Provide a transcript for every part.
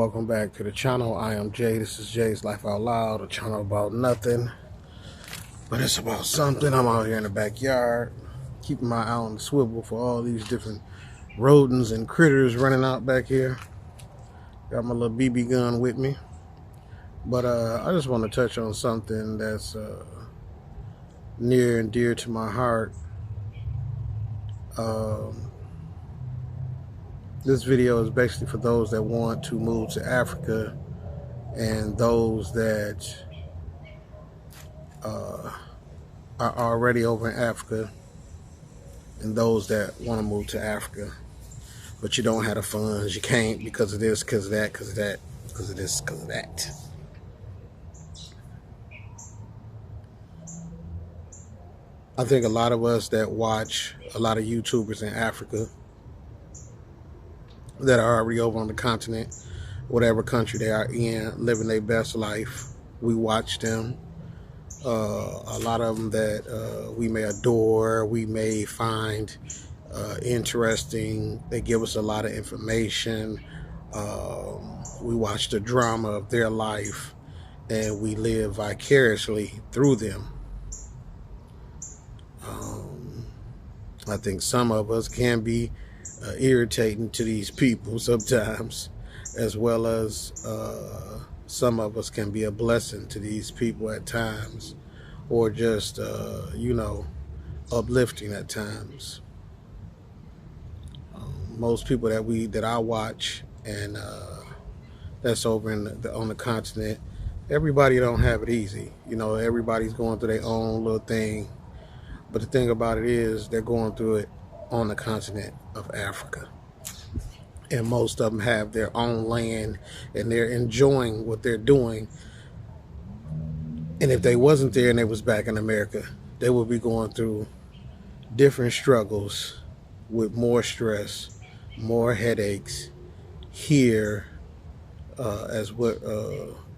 Welcome back to the channel. I am Jay. This is Jay's Life Out Loud, a channel about nothing, but it's about something. I'm out here in the backyard, keeping my eye on the swivel for all these different rodents and critters running out back here. Got my little BB gun with me. But I just want to touch on something that's near and dear to my heart. This video is basically for those that want to move to Africa and those that are already over in Africa and those that want to move to Africa, but you don't have the funds. You can't because of this, because of that, because of that, because of this, because of that. I think a lot of us that watch a lot of YouTubers in Africa that are already over on the continent, whatever country they are in, living their best life, we watch them. A lot of them that we may adore, we may find interesting. They give us a lot of information. We watch the drama of their life and we live vicariously through them. I think some of us can be irritating to these people sometimes, as well as some of us can be a blessing to these people at times, or just uplifting at times. Most people that I watch and that's over on the continent, everybody don't have it easy. Everybody's going through their own little thing. But the thing about it is they're going through it on the continent of Africa. And most of them have their own land and they're enjoying what they're doing. And if they wasn't there and they was back in America, they would be going through different struggles with more stress, more headaches here, as what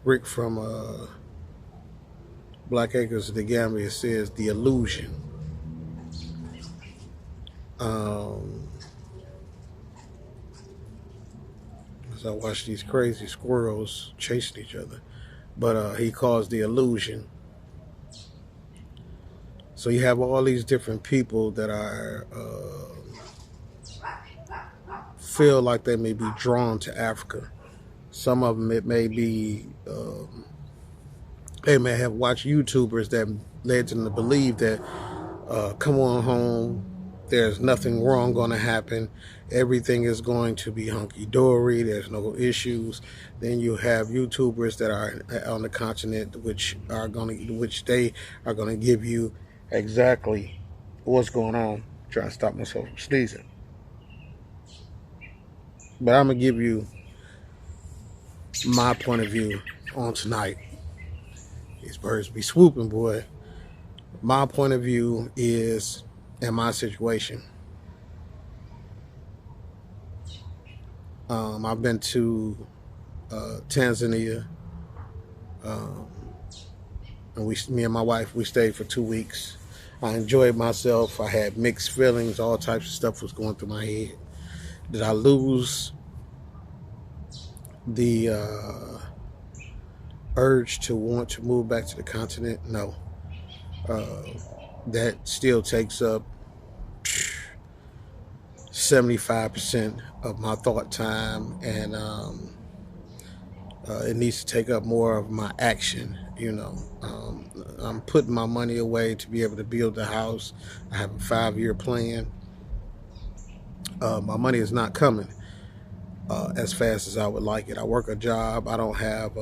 Rick from Black Acres of the Gambia says, the illusion. As I watch these crazy squirrels chasing each other, but he calls the illusion. So you have all these different people that are feel like they may be drawn to Africa. Some of them, it may be they may have watched YouTubers that led them to believe that come on home, there's nothing wrong going to happen, everything is going to be hunky-dory, there's no issues. Then you have YouTubers that are on the continent which they are going to give you exactly what's going on. Trying to stop myself from sneezing. But I'm going to give you my point of view on tonight. These birds be swooping, boy. My point of view is in my situation. I've been to Tanzania, and me and my wife, we stayed for 2 weeks. I enjoyed myself. I had mixed feelings. All types of stuff was going through my head. Did I lose the urge to want to move back to the continent? No. That still takes up 75% of my thought time, and it needs to take up more of my action. I'm putting my money away to be able to build the house. I have a 5-year plan. My money is not coming as fast as I would like it. I work a job. I don't have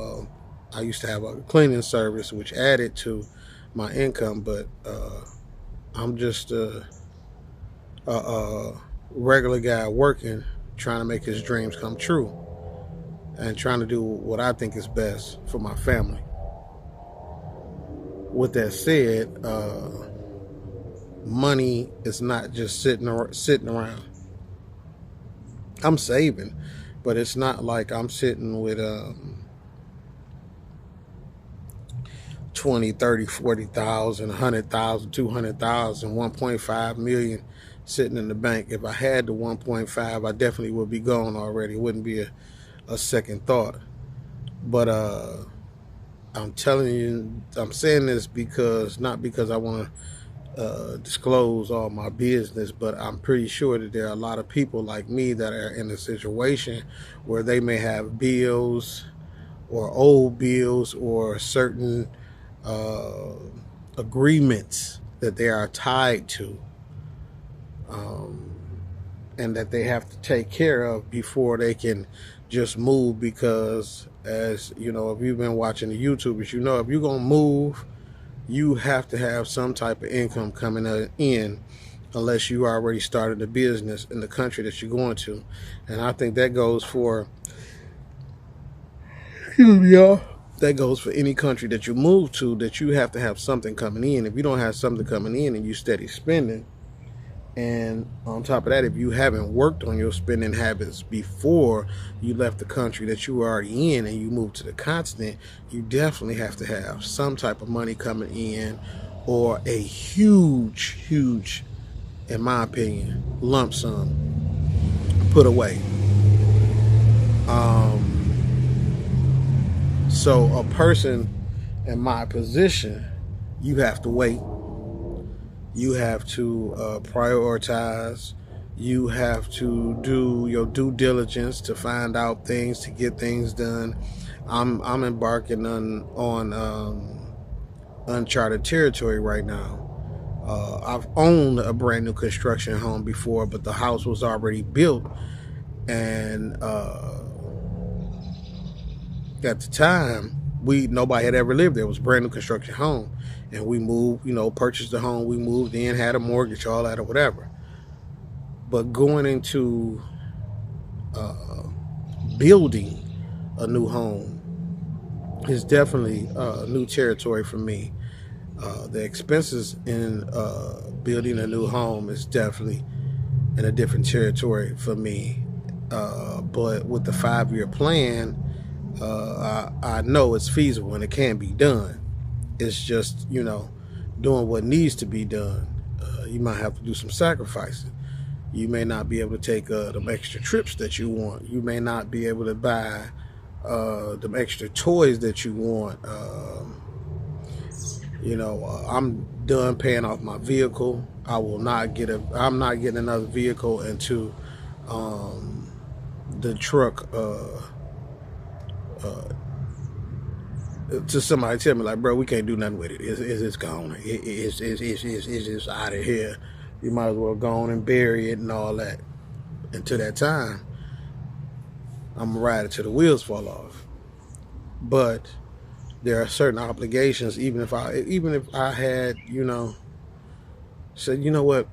I used to have a cleaning service which added to my income, but I'm just a regular guy working, trying to make his dreams come true and trying to do what I think is best for my family. With that said, money is not just sitting around. I'm saving, but it's not like I'm sitting with 20, 30, 40,000, 100,000, 200,000, 1.5 million sitting in the bank. If I had the 1.5, I definitely would be gone already. It wouldn't be a second thought. But I'm telling you, I'm saying this because not because I want to disclose all my business, but I'm pretty sure that there are a lot of people like me that are in a situation where they may have bills or old bills or certain uh, agreements that they are tied to, um, and that they have to take care of before they can just move. Because, as you know, if you've been watching the YouTubers, you know, if you're gonna move, you have to have some type of income coming in, unless you already started a business in the country that you're going to. And I think that goes for, yeah, that goes for any country that you move to, that you have to have something coming in. If you don't have something coming in and you steady spending, and on top of that, if you haven't worked on your spending habits before you left the country that you were already in and you moved to the continent, you definitely have to have some type of money coming in, or a huge, in my opinion, lump sum put away. So a person in my position, you have to wait. You have to prioritize. You have to do your due diligence to find out things, to get things done. I'm embarking on uncharted territory right now. I've owned a brand new construction home before, but the house was already built, and at the time, nobody had ever lived there. It was a brand new construction home, and we moved. Purchased the home. We moved in, had a mortgage, all that or whatever. But going into building a new home is definitely new territory for me. The expenses in building a new home is definitely in a different territory for me. But with the 5-year plan, I know it's feasible and it can be done. It's just, doing what needs to be done. You might have to do some sacrificing. You may not be able to take them extra trips that you want. You may not be able to buy them extra toys that you want. I'm done paying off my vehicle. I'm not getting another vehicle until the truck. To somebody tell me, like, bro, we can't do nothing with it. It's gone. It's just out of here. You might as well go on and bury it and all that. Until that time, I'm gonna ride it till the wheels fall off. But there are certain obligations. Even if I had, said, you know what,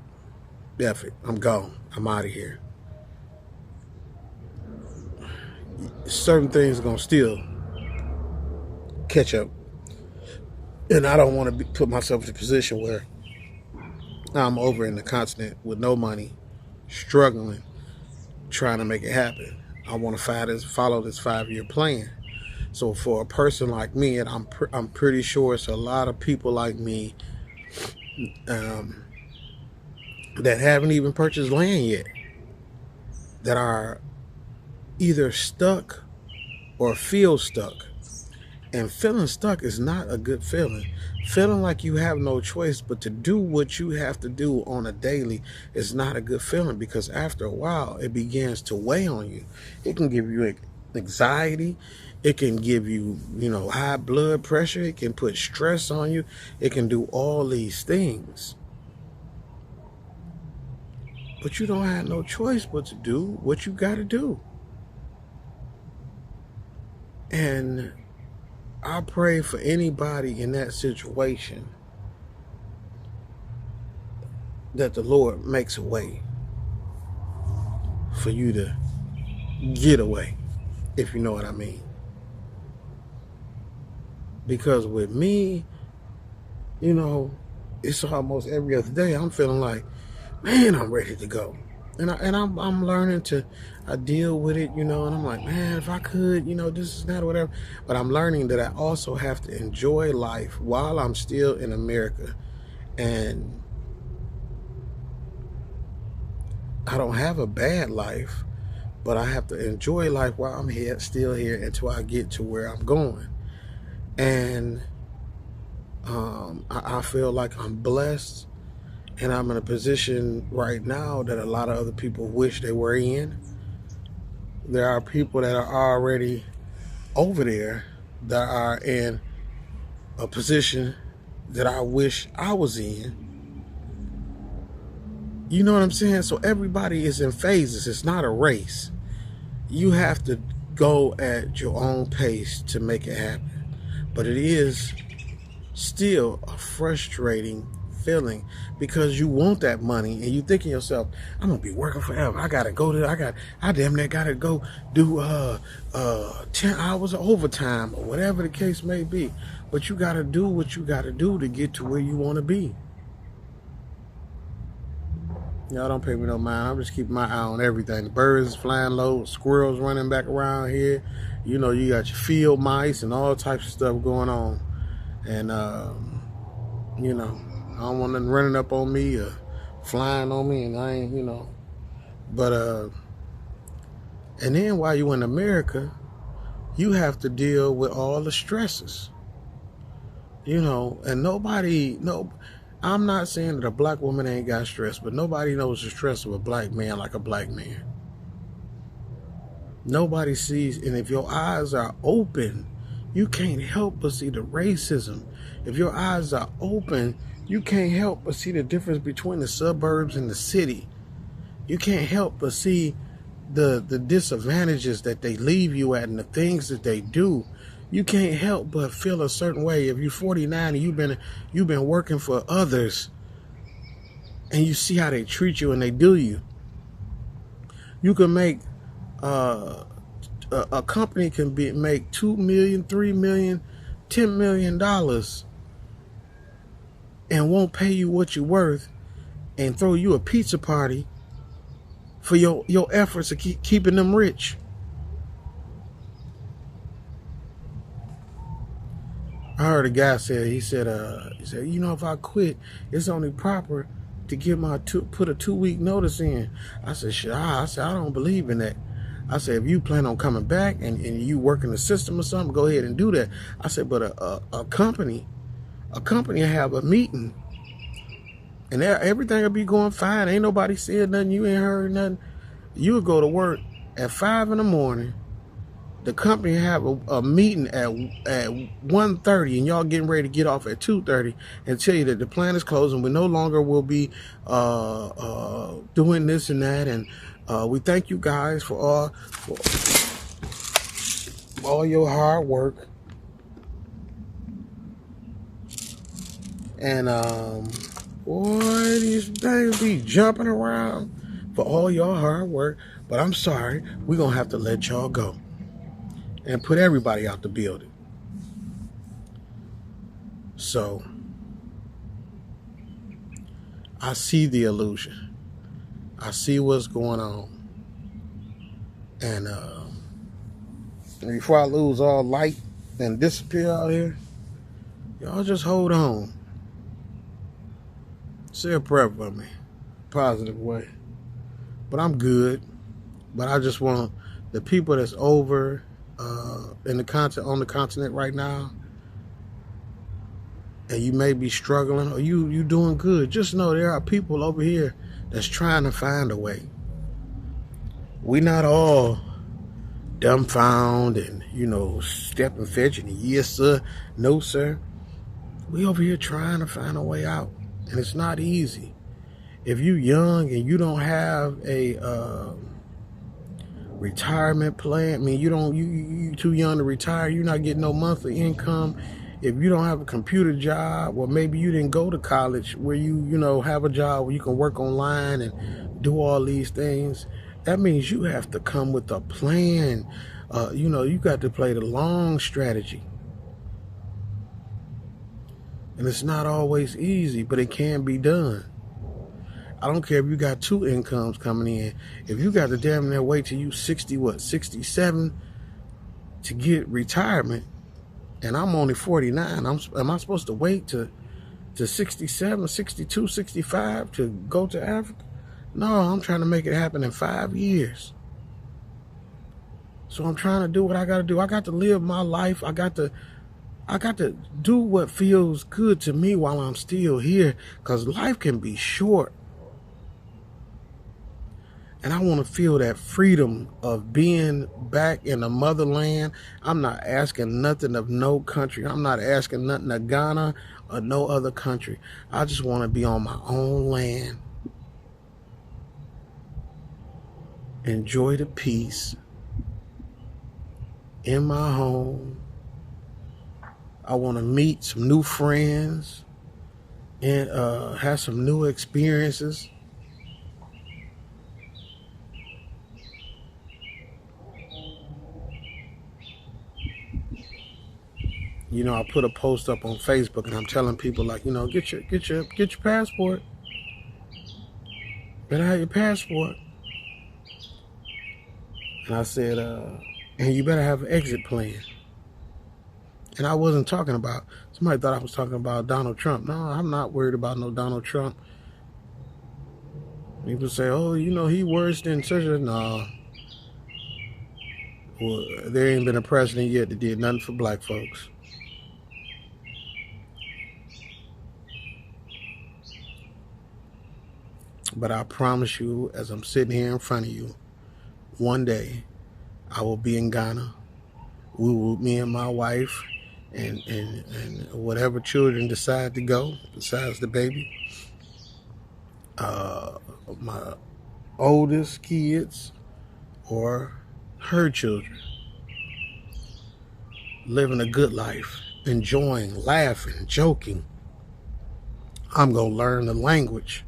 F it, I'm gone. I'm out of here. Certain things are gonna still catch up, and I don't want to put myself in a position where I'm over in the continent with no money, struggling, trying to make it happen. I want to follow this 5-year plan. So for a person like me, and I'm pretty sure it's a lot of people like me that haven't even purchased land yet, that are either stuck or feel stuck. And feeling stuck is not a good feeling. Feeling like you have no choice but to do what you have to do on a daily is not a good feeling, because after a while, it begins to weigh on you. It can give you anxiety. It can give you, high blood pressure. It can put stress on you. It can do all these things. But you don't have no choice but to do what you got to do. And I pray for anybody in that situation that the Lord makes a way for you to get away, if you know what I mean. Because with me, it's almost every other day I'm feeling like, man, I'm ready to go. And I'm learning to deal with it, and I'm like, man, if I could, this is not whatever. But I'm learning that I also have to enjoy life while I'm still in America. And I don't have a bad life, but I have to enjoy life while I'm here, still here, until I get to where I'm going. And I feel like I'm blessed, and I'm in a position right now that a lot of other people wish they were in. There are people that are already over there that are in a position that I wish I was in. You know what I'm saying? So everybody is in phases. It's not a race. You have to go at your own pace to make it happen. But it is still a frustrating feeling, because you want that money and you think to yourself, I'm gonna be working forever. I damn near gotta go do 10 hours of overtime or whatever the case may be. But you gotta do what you gotta do to get to where you want to be. Y'all don't pay me no mind. I'm just keeping my eye on everything. The birds flying low, squirrels running back around here. You know, you got your field mice and all types of stuff going on. And you know, I don't want nothing running up on me or flying on me, and I ain't, you know. But and then while you in America, you have to deal with all the stresses. You know, and I'm not saying that a black woman ain't got stress, but nobody knows the stress of a black man like a black man. Nobody sees, and if your eyes are open, you can't help but see the racism. If your eyes are open, you can't help but see the difference between the suburbs and the city. You can't help but see the disadvantages that they leave you at and the things that they do. You can't help but feel a certain way. If you're 49 and you've been working for others, and you see how they treat you and they do you. You can make a company can make $2 million, $3 million, $10 million and won't pay you what you're worth, and throw you a pizza party for your efforts of keeping them rich. I heard a guy say, he said, you know, if I quit, it's only proper to give put a 2-week notice in. I said, shit, I don't believe in that. I said, if you plan on coming back and you work in the system or something, go ahead and do that. I said, but a company have a meeting, and everything will be going fine. Ain't nobody said nothing. You ain't heard nothing. You would go to work at 5 in the morning. The company have a meeting at 1:30, and y'all getting ready to get off at 2:30, and tell you that the plant is closing. We no longer will be doing this and that, and we thank you guys for all your hard work. And boy, these things be jumping around for all your hard work. But I'm sorry, we're gonna have to let y'all go and put everybody out the building. So I see the illusion. I see what's going on. And before I lose all light and disappear out here, y'all just hold on. Say a prayer for me, positive way. But I'm good. But I just want the people that's over on the continent right now, and you may be struggling, or you doing good. Just know there are people over here that's trying to find a way. We not all dumbfounded and, you know, step and fetch and yes sir, no sir. We over here trying to find a way out, and it's not easy. If you young and you don't have a retirement plan, I mean, you too young to retire, you're not getting no monthly income. If you don't have a computer job, or maybe you didn't go to college where you know, have a job where you can work online and do all these things, that means you have to come with a plan. You know, you got to play the long strategy. And it's not always easy, but it can be done. I don't care if you got 2 incomes coming in. If you got to damn near wait till you 67 to get retirement, and I'm only 49, am I supposed to wait to 67, 62, 65 to go to Africa? No, I'm trying to make it happen in 5 years. So I'm trying to do what I got to do. I got to live my life. I got to do what feels good to me while I'm still here, because life can be short. And I want to feel that freedom of being back in the motherland. I'm not asking nothing of no country. I'm not asking nothing of Ghana or no other country. I just want to be on my own land. Enjoy the peace in my home. I want to meet some new friends and have some new experiences. You know, I put a post up on Facebook and I'm telling people, like, you know, get your passport. Better have your passport. And I said, and you better have an exit plan. And I wasn't talking about, somebody thought I was talking about Donald Trump. No, I'm not worried about no Donald Trump. People say, oh, you know, he worse than such a, no. Well, there ain't been a president yet that did nothing for black folks. But I promise you, as I'm sitting here in front of you, one day I will be in Ghana. Me and my wife and whatever children decide to go, besides the baby. My oldest kids or her children, living a good life, enjoying, laughing, joking. I'm going to learn the language.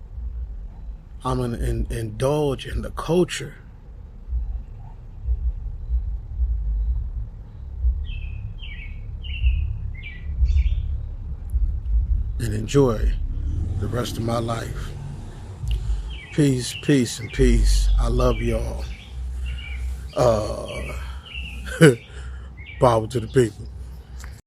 I'm going to indulge in the culture. And enjoy the rest of my life. Peace, peace, and peace. I love y'all. Power to the people.